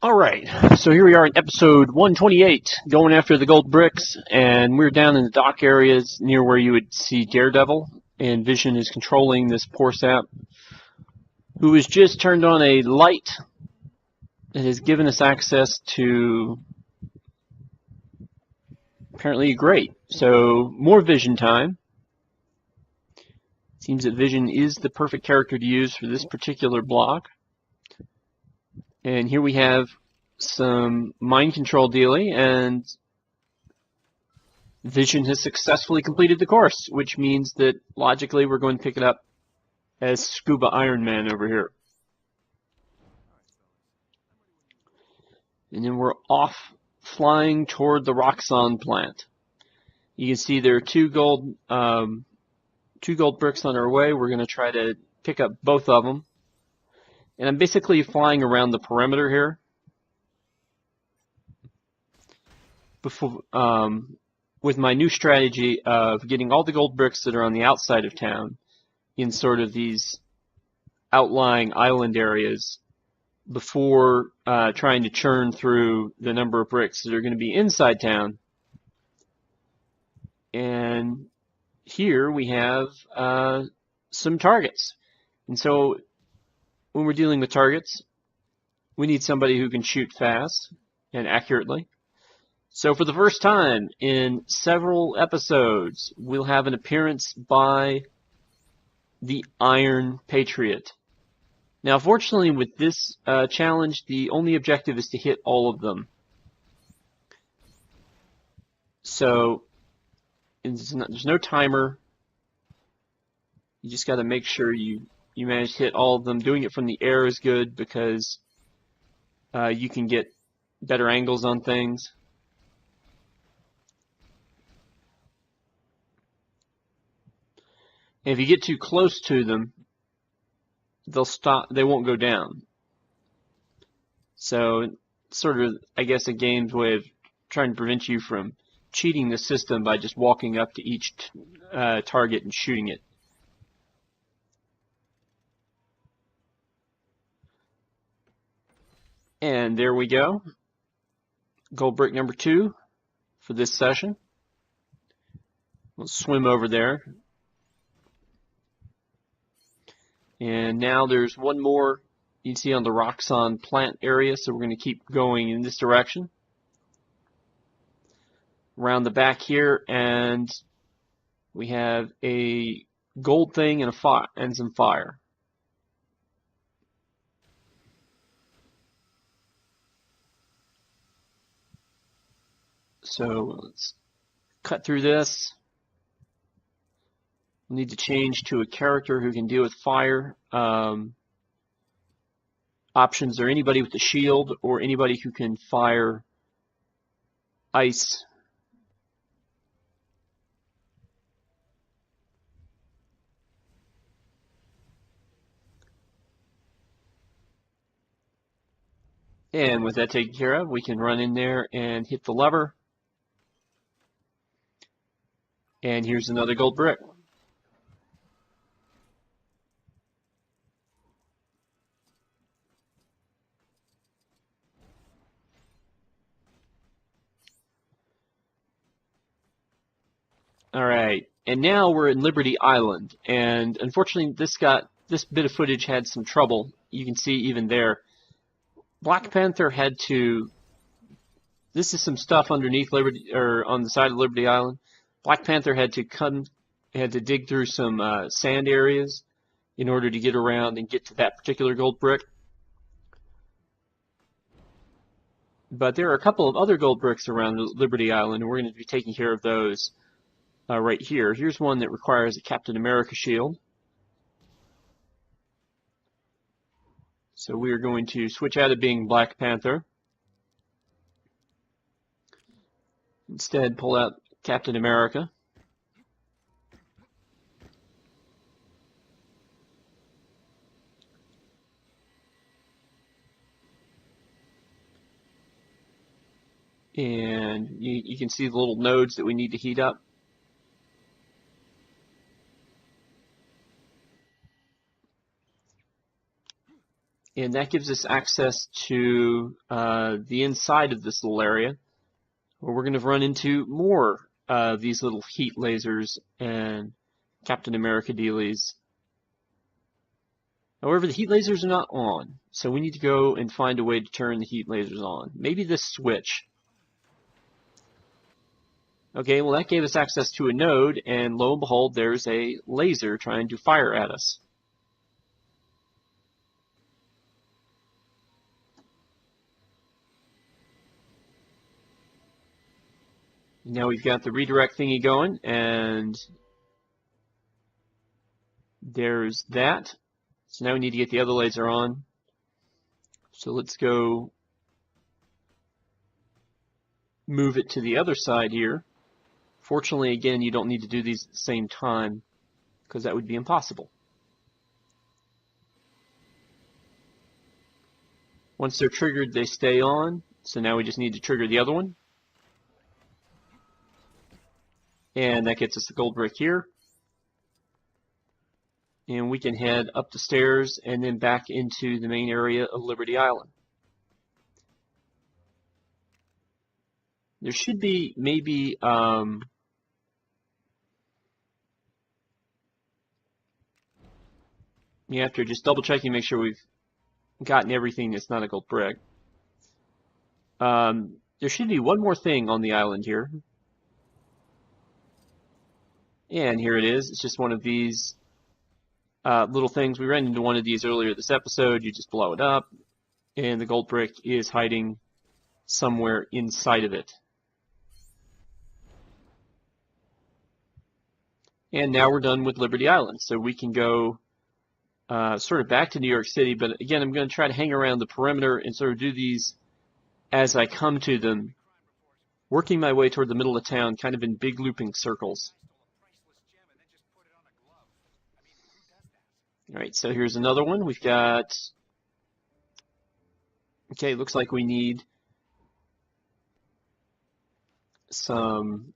Alright, so here we are in episode 128, going after the gold bricks, and we're down in the dock areas near where you would see Daredevil, and Vision is controlling this poor sap, who has just turned on a light that has given us access to apparently a grate. So, more Vision time. Seems that Vision is the perfect character to use for this particular block. And here we have some mind control dealy, and Vision has successfully completed the course, which means that logically we're going to pick it up as Scuba Iron Man over here. And then we're off flying toward the Roxxon plant. You can see there are two gold bricks on our way. We're going to try to pick up both of them. And I'm basically flying around the perimeter here. Before, with my new strategy of getting all the gold bricks that are on the outside of town in sort of these outlying island areas before trying to churn through the number of bricks that are going to be inside town. And here we have some targets. And so when we're dealing with targets, we need somebody who can shoot fast and accurately. So for the first time in several episodes, we'll have an appearance by the Iron Patriot. Now, fortunately, with this challenge, the only objective is to hit all of them. So there's no timer. You just got to make sure you manage to hit all of them. Doing it from the air is good because you can get better angles on things. And if you get too close to them, they'll stop. They won't go down. So, sort of, I guess, a game's way of trying to prevent you from cheating the system by just walking up to each target and shooting it. And there we go. Gold brick number 2 for this session. We'll swim over there. And now there's one more you can see on the Roxxon plant area, so we're going to keep going in this direction. Around the back here, and we have a gold thing and some fire. So let's cut through this. We need to change to a character who can deal with fire. Options are anybody with a shield or anybody who can fire ice. And with that taken care of, we can run in there and hit the lever. And here's another gold brick. Alright, and now we're in Liberty Island, and unfortunately this bit of footage had some trouble. You can see even there. Black Panther had to, this is some stuff underneath Liberty, or on the side of Liberty Island. Black Panther had to dig through some sand areas in order to get around and get to that particular gold brick. But there are a couple of other gold bricks around Liberty Island, and we're going to be taking care of those right here. Here's one that requires a Captain America shield. So we are going to switch out of being Black Panther. Instead, pull out Captain America. And you can see the little nodes that we need to heat up. And that gives us access to the inside of this little area, where we're going to run into more of these little heat lasers and Captain America dealies. However, the heat lasers are not on, so we need to go and find a way to turn the heat lasers on. Maybe this switch. Okay, well that gave us access to a node, and lo and behold, there's a laser trying to fire at us. Now we've got the redirect thingy going, and there's that. So now we need to get the other laser on. So let's go move it to the other side here. Fortunately, again, you don't need to do these at the same time, because that would be impossible. Once they're triggered, they stay on. So now we just need to trigger the other one. And that gets us the gold brick here. And we can head up the stairs and then back into the main area of Liberty Island. There should be maybe you have to just double check and make sure we've gotten everything that's not a gold brick. There should be one more thing on the island here. And here it is. It's just one of these little things. We ran into one of these earlier this episode. You just blow it up, and the gold brick is hiding somewhere inside of it. And now we're done with Liberty Island, so we can go sort of back to New York City. But again, I'm going to try to hang around the perimeter and sort of do these as I come to them, working my way toward the middle of town, kind of in big looping circles. All right, so here's another one. We've got, okay, looks like we need some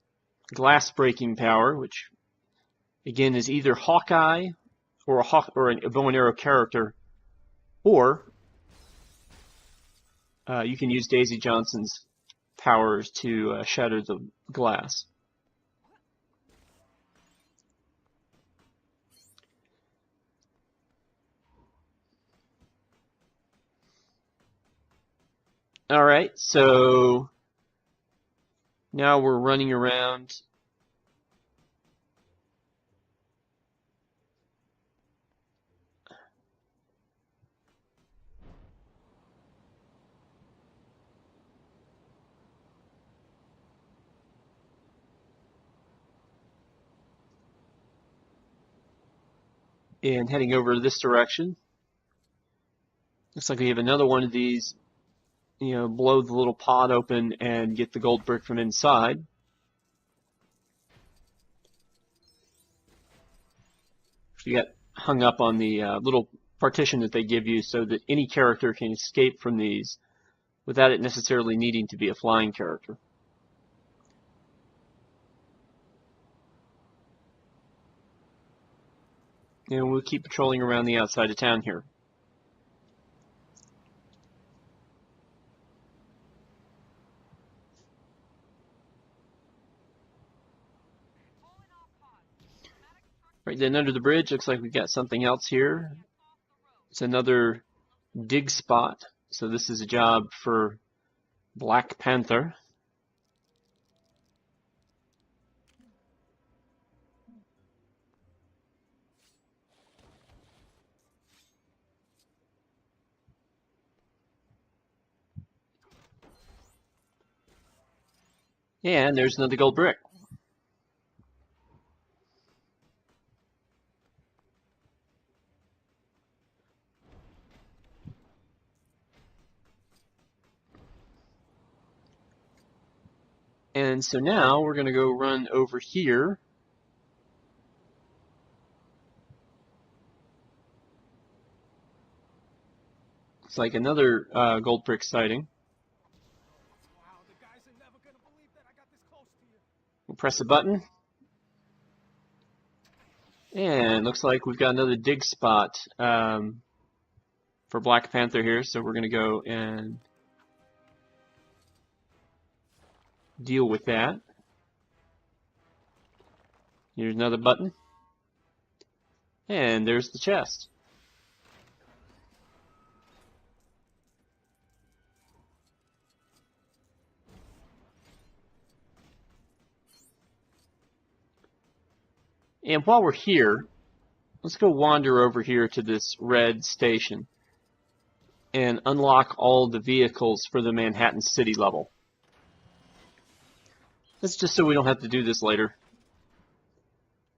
glass breaking power, which again is either Hawkeye or a bow and arrow character, or you can use Daisy Johnson's powers to shatter the glass. All right, so now we're running around. And heading over this direction. Looks like we have another one of these, you know, blow the little pod open and get the gold brick from inside. You get hung up on the little partition that they give you so that any character can escape from these without it necessarily needing to be a flying character. And we'll keep patrolling around the outside of town here. Right then under the bridge, looks like we've got something else here. It's another dig spot. So this is a job for Black Panther. And there's another gold brick. And so now we're going to go run over here. It's like another gold brick sighting. We'll press a button. And looks like we've got another dig spot. for Black Panther here, so we're going to go and deal with that. Here's another button. And there's the chest. And while we're here, let's go wander over here to this red station and unlock all the vehicles for the Manhattan City level. That's just so we don't have to do this later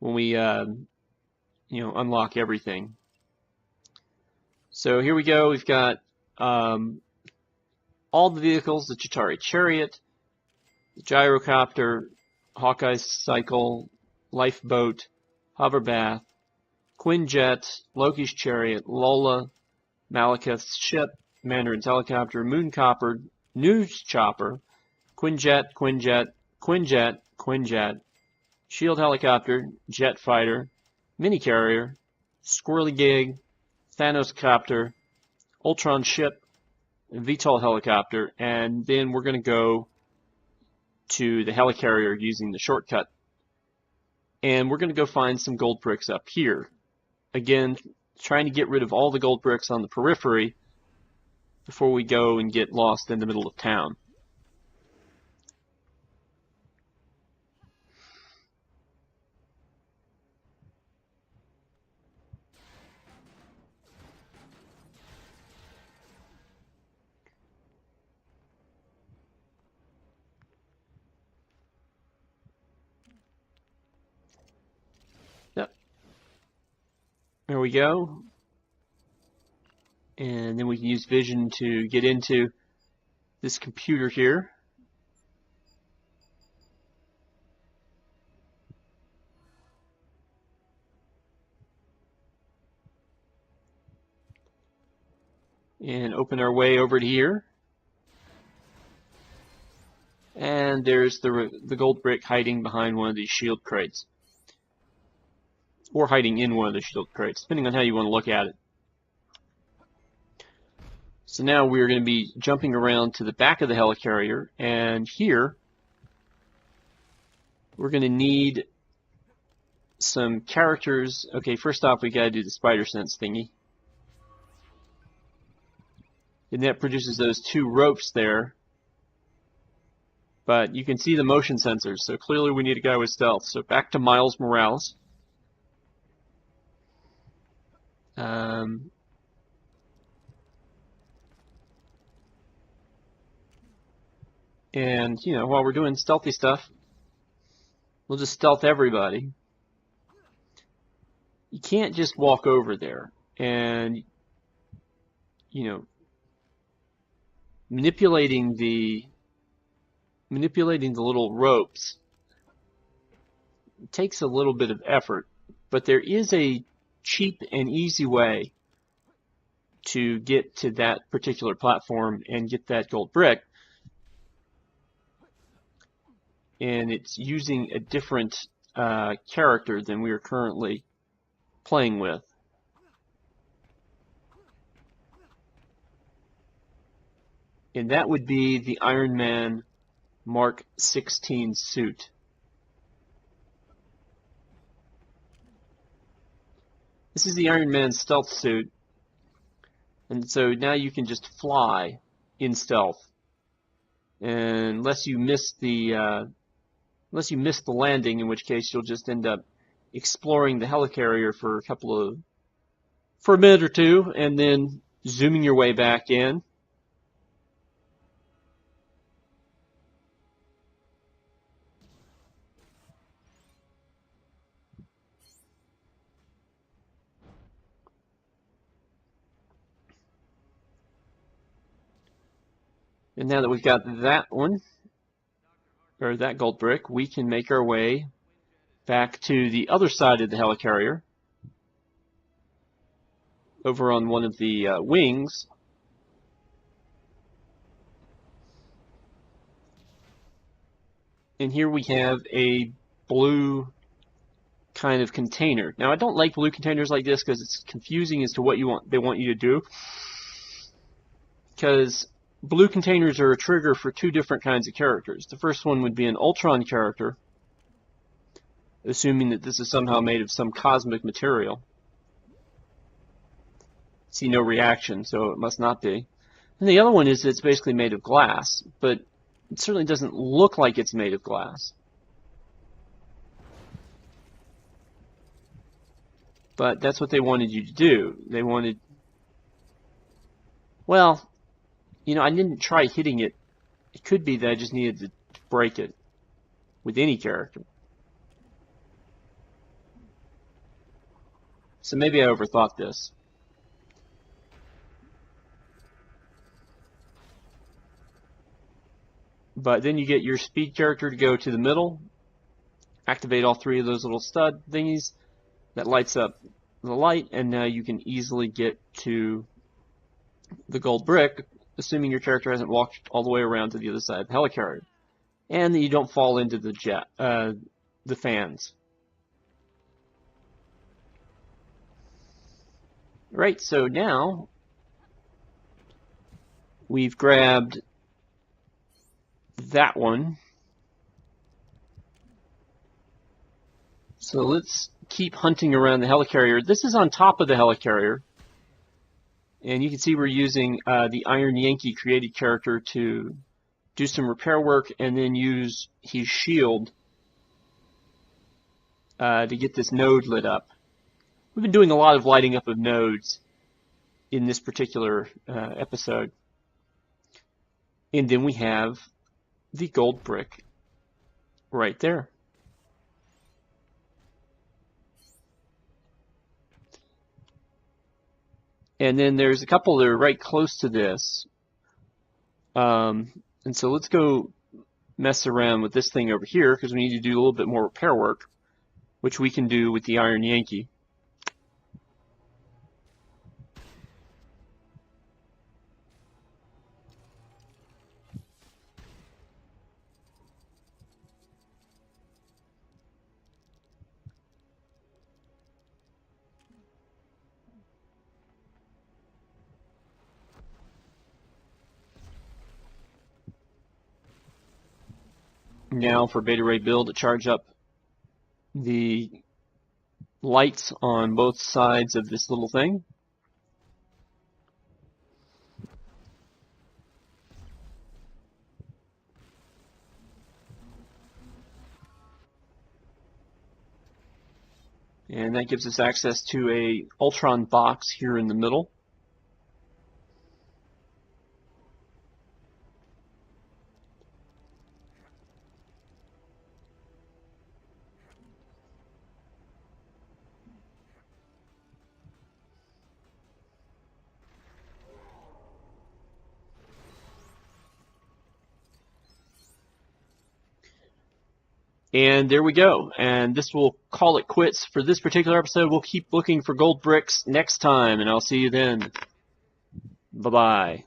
when we unlock everything. So here we go. We've got all the vehicles: the Chitauri Chariot, the Gyrocopter, Hawkeye's Cycle, Lifeboat, Hoverbath, Quinjet, Loki's Chariot, Lola, Malekith's Ship, Mandarin's Helicopter, Mooncopter, News Chopper, Quinjet, Quinjet, Quinjet, Quinjet, Shield Helicopter, Jet Fighter, Mini-Carrier, Squirrely Gig, Thanos Copter, Ultron Ship, VTOL Helicopter, and then we're going to go to the Helicarrier using the shortcut. And we're going to go find some gold bricks up here. Again, trying to get rid of all the gold bricks on the periphery before we go and get lost in the middle of town. There we go. And then we can use vision to get into this computer here. And open our way over to here. And there's the gold brick hiding behind one of these shield crates. Or hiding in one of the shield crates, depending on how you want to look at it. So now we're going to be jumping around to the back of the Helicarrier, and here we're going to need some characters. Okay, first off we got to do the spider sense thingy. And that produces those two ropes there. But you can see the motion sensors, so clearly we need a guy with stealth. So back to Miles Morales. And, while we're doing stealthy stuff, we'll just stealth everybody. You can't just walk over there and, manipulating the little ropes takes a little bit of effort, but there is a cheap and easy way to get to that particular platform and get that gold brick, and it's using a different character than we are currently playing with. And that would be the Iron Man Mark 16 suit. This is the Iron Man stealth suit, and so now you can just fly in stealth, and unless you miss the landing, in which case you'll just end up exploring the Helicarrier for a minute or two, and then zooming your way back in. And now that we've got that one, or that gold brick, we can make our way back to the other side of the Helicarrier, over on one of the wings. And here we have a blue kind of container. Now, I don't like blue containers like this because it's confusing as to what they want you to do. because blue containers are a trigger for two different kinds of characters. The first one would be an Ultron character, assuming that this is somehow made of some cosmic material. See no reaction, so it must not be. And the other one is it's basically made of glass, but it certainly doesn't look like it's made of glass. But that's what they wanted you to do. They wanted, well, you know, I didn't try hitting it. It could be that I just needed to break it with any character. So maybe I overthought this. But then you get your speed character to go to the middle, activate all three of those little stud thingies. That lights up the light, and now you can easily get to the gold brick, assuming your character hasn't walked all the way around to the other side of the helicarrier, and that you don't fall into the fans. Right, so now we've grabbed that one. So let's keep hunting around the helicarrier. This is on top of the helicarrier, and you can see we're using the Iron Yankee created character to do some repair work and then use his shield to get this node lit up. We've been doing a lot of lighting up of nodes in this particular episode. And then we have the gold brick right there. And then there's a couple that are right close to this. And so let's go mess around with this thing over here because we need to do a little bit more repair work, which we can do with the Iron Yankee. Now for Beta Ray build to charge up the lights on both sides of this little thing. And that gives us access to a Ultron box here in the middle. And there we go. And this will call it quits for this particular episode. We'll keep looking for gold bricks next time, and I'll see you then. Bye-bye.